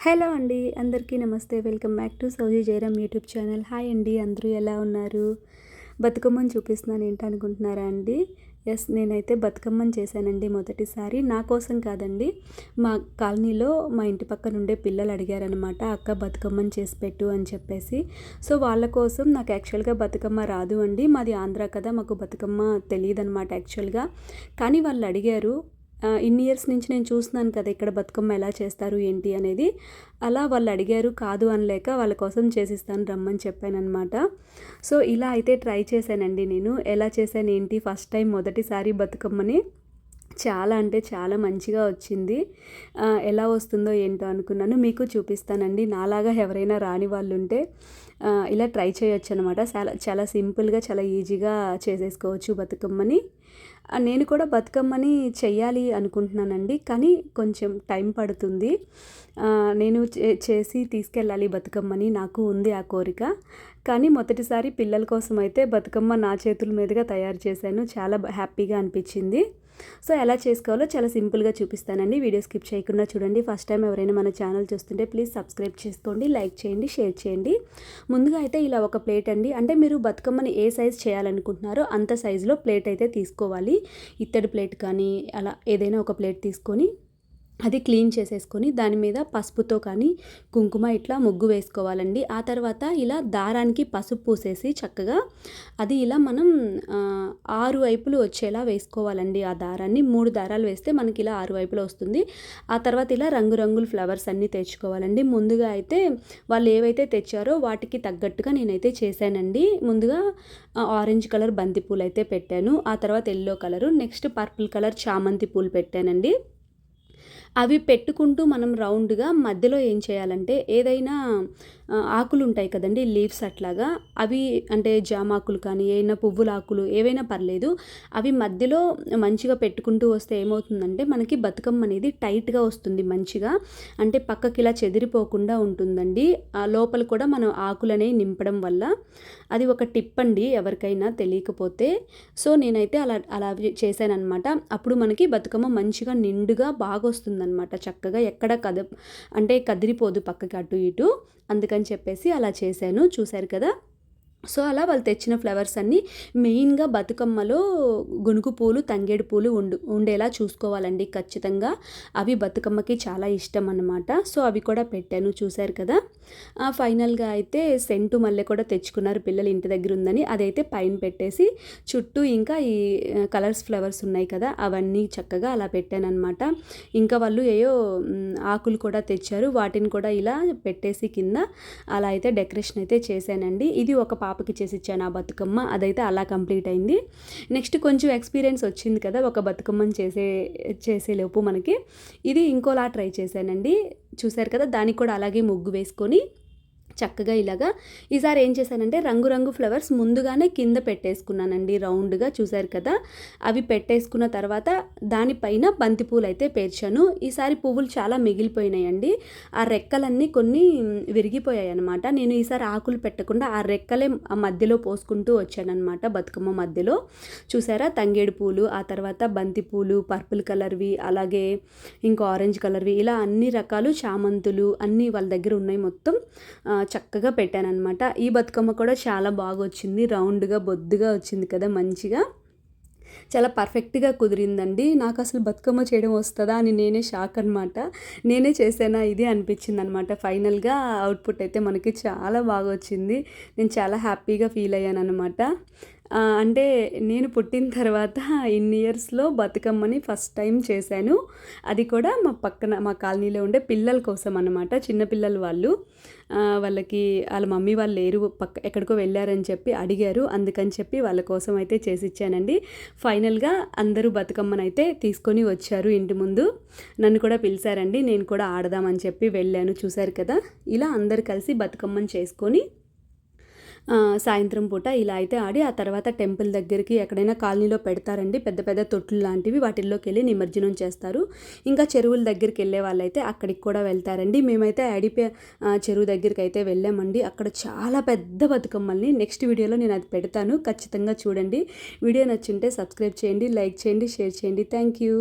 Hello అండి, అందరికీ నమస్తే. వెల్కమ్ బ్యాక్ టు సౌజీ జయరామ్ యూట్యూబ్ ఛానల్. హాయ్ అండి, అందరూ ఎలా ఉన్నారు? బతుకమ్మని చూపిస్తున్నాను ఏంటనుకుంటున్నారా అండి? ఎస్, నేనైతే బతుకమ్మని చేశానండి మొదటిసారి. నా కోసం కాదండి, మా కాలనీలో మా ఇంటి పక్కన ఉండే పిల్లలు అడిగారనమాట, అక్క బతుకమ్మని చేసి పెట్టు అని చెప్పేసి. సో వాళ్ళ కోసం నాకు యాక్చువల్గా బతుకమ్మ రాదు అండి, మాది ఆంధ్ర కదా, మాకు బతుకమ్మ తెలియదు అనమాట యాక్చువల్గా. కానీ వాళ్ళు అడిగారు. ఇన్ని ఇయర్స్ నుంచి నేను చూస్తున్నాను కదా ఇక్కడ బతుకమ్మ ఎలా చేస్తారు ఏంటి అనేది. అలా వాళ్ళు అడిగారు, కాదు అనలేక వాళ్ళ కోసం చేసిస్తాను రమ్మని చెప్పానమాట. సో ఇలా అయితే ట్రై చేశానండి నేను. ఎలా చేశాను ఏంటి, ఫస్ట్ టైం మొదటిసారి బతుకమ్మని చాలా అంటే చాలా మంచిగా వచ్చింది. ఎలా వస్తుందో ఏంటో అనుకున్నాను, మీకు చూపిస్తానండి. నాలాగా ఎవరైనా రాని వాళ్ళు ఉంటే ఇలా ట్రై చేయొచ్చు అనమాట. చాలా చాలా సింపుల్గా, చాలా ఈజీగా చేసేసుకోవచ్చు బతుకమ్మని. నేను కూడా బతుకమ్మని చెయ్యాలి అనుకుంటున్నానండి, కానీ కొంచెం టైం పడుతుంది. నేను చేసి తీసుకెళ్ళాలి బతుకమ్మని, నాకు ఉంది ఆ కోరిక. కానీ మొదటిసారి పిల్లల కోసం అయితే బతుకమ్మ నా చేతుల మీదుగా తయారు చేశాను. చాలా హ్యాపీగా అనిపించింది. సో ఎలా చేసుకోవాలో చాలా సింపుల్గా చూపిస్తానండి. వీడియో స్కిప్ చేయకుండా చూడండి. ఫస్ట్ టైం ఎవరైనా మన ఛానల్ చూస్తుంటే ప్లీజ్ సబ్స్క్రైబ్ చేసుకోండి, లైక్ చేయండి, షేర్ చేయండి. ముందుగా అయితే ఇలా ఒక ప్లేట్ అండి, అంటే మీరు బతుకమ్మని ఏ సైజ్ చేయాలనుకుంటున్నారో అంత సైజులో ప్లేట్ అయితే తీసుకోవాలి. ఇత్తడి ప్లేట్ కానీ అలా ఏదైనా ఒక ప్లేట్ తీసుకొని అది క్లీన్ చేసేసుకొని దాని మీద పసుపుతో కానీ కుంకుమ ఇట్లా ముగ్గు వేసుకోవాలండి. ఆ తర్వాత ఇలా దారానికి పసుపు పూసేసి చక్కగా అది ఇలా మనం 6 వైపులు వచ్చేలా వేసుకోవాలండి. ఆ దారాన్ని 3 దారాలు వేస్తే మనకి ఇలా 6 వైపులు వస్తుంది. ఆ తర్వాత ఇలా రంగురంగుల ఫ్లవర్స్ అన్నీ తెచ్చుకోవాలండి. ముందుగా అయితే వాళ్ళు ఏవైతే తెచ్చారో వాటికి తగ్గట్టుగా నేనైతే చేశానండి. ముందుగా ఆరెంజ్ కలర్ బంతి పూలు అయితే పెట్టాను. ఆ తర్వాత yellow colour, next purple colour చామంతి పూలు పెట్టానండి. అవి పెట్టుకుంటూ మనం రౌండ్గా మధ్యలో ఏం చేయాలంటే ఏదైనా ఆకులు ఉంటాయి కదండి, లీవ్స్ అట్లాగా, అవి అంటే జామాకులు కానీ ఏమైనా పువ్వుల ఆకులు ఏవైనా పర్లేదు, అవి మధ్యలో మంచిగా పెట్టుకుంటూ వస్తే ఏమవుతుందంటే మనకి బతుకమ్మ అనేది టైట్గా వస్తుంది మంచిగా, అంటే పక్కకి ఇలా చెదిరిపోకుండా ఉంటుందండి. ఆ లోపల కూడా మనం ఆకులనేవి నింపడం వల్ల. అది ఒక టిప్ అండి ఎవరికైనా తెలియకపోతే. సో నేనైతే అలా చేశానన్నమాట. అప్పుడు మనకి బతుకమ్మ మంచిగా నిండుగా బాగా వస్తుందన్నమాట, చక్కగా ఎక్కడ అంటే కదిరిపోదు పక్కకి అటు ఇటు. అందుకని చెప్పేసి అలా చేశాను, చూశారు కదా. సో అలా వాళ్ళు తెచ్చిన ఫ్లవర్స్ అన్నీ మెయిన్గా బతుకమ్మలో గునుగు పూలు, తంగేడు పూలు ఉండేలా చూసుకోవాలండి ఖచ్చితంగా. అవి బతుకమ్మకి చాలా ఇష్టం అన్నమాట. సో అవి కూడా పెట్టాను, చూశారు కదా. ఫైనల్గా అయితే సెంటు మల్లె కూడా తెచ్చుకున్నారు పిల్లలు, ఇంటి దగ్గర ఉందని. అదైతే పైన పెట్టేసి చుట్టూ ఇంకా ఈ కలర్స్ ఫ్లవర్స్ ఉన్నాయి కదా అవన్నీ చక్కగా అలా పెట్టాను అనమాట. ఇంకా వాళ్ళు ఏయో ఆకులు కూడా తెచ్చారు, వాటిని కూడా ఇలా పెట్టేసి కింద అలా అయితే డెకరేషన్ అయితే చేశానండి. ఇది ఒక పాపకి చేసి ఇచ్చాను ఆ బతుకమ్మ, అదైతే అలా కంప్లీట్ అయింది. నెక్స్ట్ కొంచెం ఎక్స్పీరియన్స్ వచ్చింది కదా ఒక బతుకమ్మని చేసేలోపు మనకి. ఇది ఇంకోలా ట్రై చేశానండి, చూశారు కదా. దానికి కూడా అలాగే ముగ్గు వేసుకొని చక్కగా ఇలాగా ఈసారి ఏం చేశానంటే రంగురంగు ఫ్లవర్స్ ముందుగానే కింద పెట్టేసుకున్నానండి రౌండ్గా, చూశారు కదా. అవి పెట్టేసుకున్న తర్వాత దానిపైన బంతిపూలు అయితే పేర్చాను. ఈసారి పువ్వులు చాలా మిగిలిపోయినాయండి, ఆ రెక్కలన్నీ కొన్ని విరిగిపోయాయి అనమాట. నేను ఈసారి ఆకులు పెట్టకుండా ఆ రెక్కలే ఆ మధ్యలో పోసుకుంటూ వచ్చానమాట బతుకమ్మ మధ్యలో, చూసారా. తంగేడు పూలు, ఆ తర్వాత బంతిపూలు పర్పుల్ కలర్వి, అలాగే ఇంకా ఆరెంజ్ కలర్వి, ఇలా అన్ని రకాలు చామంతులు అన్నీ వాళ్ళ దగ్గర ఉన్నాయి మొత్తం చక్కగా పెట్టానన్నమాట. ఈ బతుకమ్మ కూడా చాలా బాగా వచ్చింది, రౌండ్గా బొద్దుగా వచ్చింది కదా, మంచిగా చాలా పర్ఫెక్ట్గా కుదిరిందండి. నాకు అసలు బతుకమ్మ చేయడం వస్తుందా అని నేనే షాక్ అనమాట. నేనే చేసానా ఇది అనిపించింది అనమాట. ఫైనల్గా అవుట్పుట్ అయితే మనకి చాలా బాగా వచ్చింది. నేను చాలా హ్యాపీగా ఫీల్ అయ్యాను అనమాట. అంటే నేను పుట్టిన తర్వాత ఇన్ని ఇయర్స్లో బతుకమ్మని ఫస్ట్ టైం చేశాను. అది కూడా మా పక్కన మా కాలనీలో ఉండే పిల్లల కోసం అన్నమాట, చిన్నపిల్లలు వాళ్ళు. వాళ్ళకి వాళ్ళ మమ్మీ వాళ్ళు లేరు, ఎక్కడికో వెళ్ళారని చెప్పి అడిగారు, అందుకని చెప్పి వాళ్ళ కోసం అయితే చేసి ఇచ్చానండి. ఫైనల్గా అందరూ బతుకమ్మను అయితే తీసుకొని వచ్చారు ఇంటి ముందు, నన్ను కూడా పిలిచారండి. నేను కూడా ఆడదామని చెప్పి వెళ్ళాను, చూశారు కదా. ఇలా అందరు కలిసి బతుకమ్మను చేసుకొని సాయంత్రం పూట ఇలా అయితే ఆడి ఆ తర్వాత టెంపుల్ దగ్గరికి ఎక్కడైనా కాలనీలో పెడతారండి పెద్ద పెద్ద తొట్లు లాంటివి, వాటిల్లోకి వెళ్ళి నిమజ్జనం చేస్తారు. ఇంకా చెరువుల దగ్గరికి వెళ్ళే వాళ్ళైతే అక్కడికి కూడా వెళ్తారండి. మేమైతే చెరువు దగ్గరికి అయితే వెళ్ళామండి. అక్కడ చాలా పెద్ద బతుకమ్మల్ని నెక్స్ట్ వీడియోలో నేను అది పెడతాను, ఖచ్చితంగా చూడండి. వీడియో నచ్చుంటే సబ్స్క్రైబ్ చేయండి, లైక్ చేయండి, షేర్ చేయండి. Thank you.